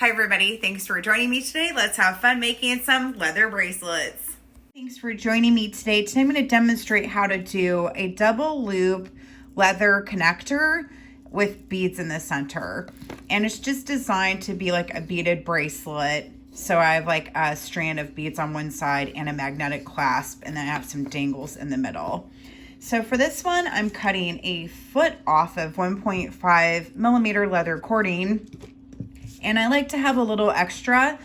Hi everybody, thanks for joining me today. Let's have fun making some leather bracelets. Thanks for joining me today. Today I'm going to demonstrate how to do a double loop leather connector with beads in the center. And it's just designed to be like a beaded bracelet. So I have like a strand of beads on one side and a magnetic clasp, and then I have some dangles in the middle. So for this one, I'm cutting a foot off of 1.5 millimeter leather cording. And I like to have a little extra.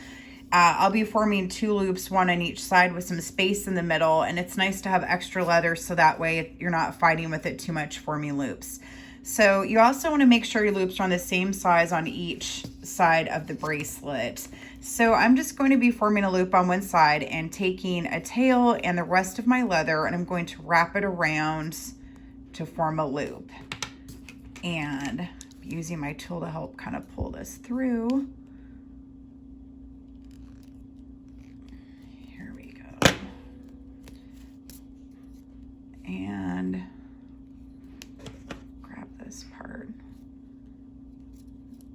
I'll be forming 2 loops, one on each side with some space in the middle. And it's nice to have extra leather so that way you're not fighting with it too much forming loops. So you also want to make sure your loops are on the same size on each side of the bracelet. So I'm just going to be forming a loop on one side and taking a tail and the rest of my leather, and I'm going to wrap it around to form a loop. And using my tool to help kind of pull this through. Here we go. And grab this part.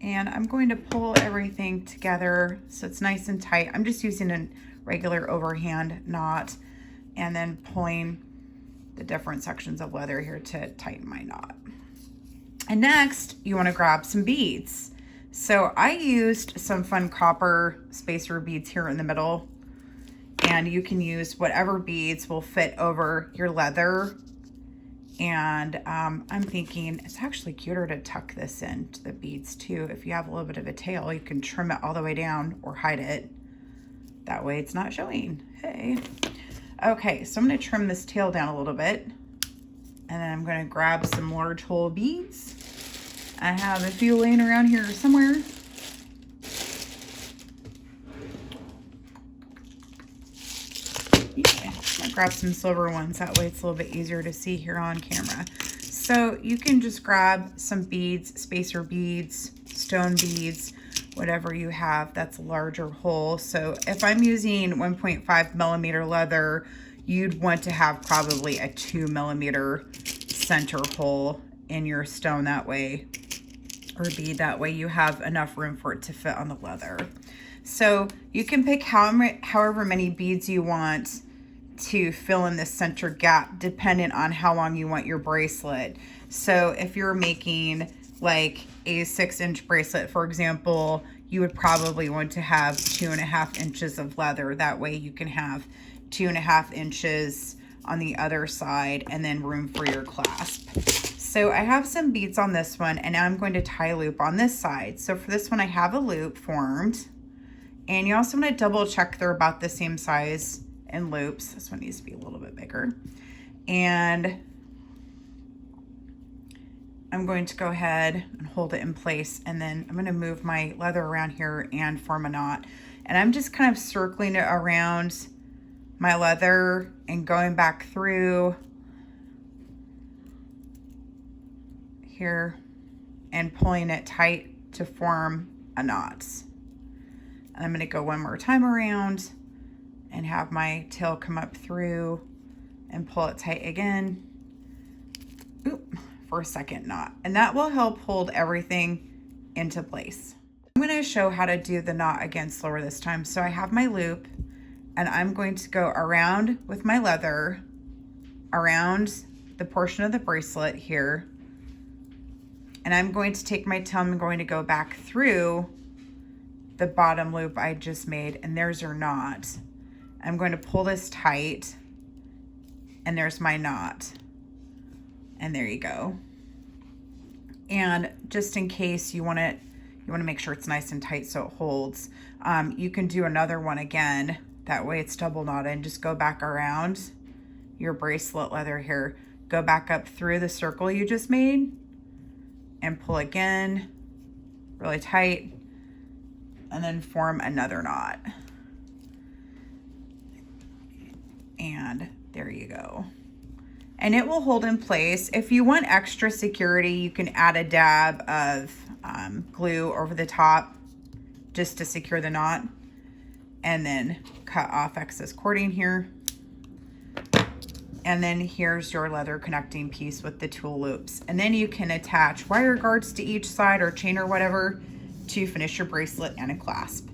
And I'm going to pull everything together so it's nice and tight. I'm just using a regular overhand knot and then pulling the different sections of leather here to tighten my knot. And next, you want to grab some beads. So I used some fun copper spacer beads here in the middle, and you can use whatever beads will fit over your leather. And I'm thinking it's actually cuter to tuck this into the beads too. If you have a little bit of a tail, you can trim it all the way down or hide it. That way it's not showing. Hey. Okay, so I'm going to trim this tail down a little bit. And then I'm going to grab some large hole beads. I have a few laying around here somewhere. Yeah, I'm going to grab some silver ones. That way it's a little bit easier to see here on camera. So you can just grab some beads, spacer beads, stone beads, whatever you have that's a larger hole. So if I'm using 1.5 millimeter leather, you'd want to have probably a 2 millimeter center hole in your stone that way, or bead, that way you have enough room for it to fit on the leather. So you can pick however many beads you want to fill in the center gap dependent on how long you want your bracelet. So if you're making like a 6-inch bracelet, for example, you would probably want to have 2.5 inches of leather. That way you can have 2.5 inches on the other side and then room for your clasp. So I have some beads on this one, and now I'm going to tie a loop on this side. So for this one, I have a loop formed, and you also want to double check they're about the same size in loops. This one needs to be a little bit bigger. And I'm going to go ahead and hold it in place, and then I'm going to move my leather around here and form a knot. And I'm just kind of circling it around my leather and going back through here and pulling it tight to form a knot. And I'm going to go one more time around and have my tail come up through and pull it tight again. Oop, for a second knot. And that will help hold everything into place. I'm going to show how to do the knot again slower this time. So I have my loop, and I'm going to go around with my leather, around the portion of the bracelet here. And I'm going to take my tail, I'm going to go back through the bottom loop I just made, and there's your knot. I'm going to pull this tight, and there's my knot. And there you go. And just in case you want to make sure it's nice and tight so it holds, you can do another one again. That way it's double knotted, and just go back around your bracelet leather here. Go back up through the circle you just made and pull again really tight, and then form another knot. And there you go. And it will hold in place. If you want extra security, you can add a dab of glue over the top just to secure the knot, and then cut off excess cording here. And then here's your leather connecting piece with the tool loops. And then you can attach wire guards to each side or chain or whatever to finish your bracelet and a clasp.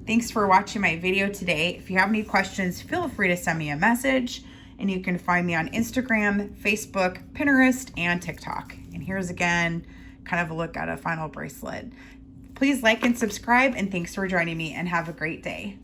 Thanks for watching my video today. If you have any questions, feel free to send me a message, and you can find me on Instagram, Facebook, Pinterest, and TikTok. And here's again kind of a look at a final bracelet. Please like and subscribe, and thanks for joining me, and have a great day.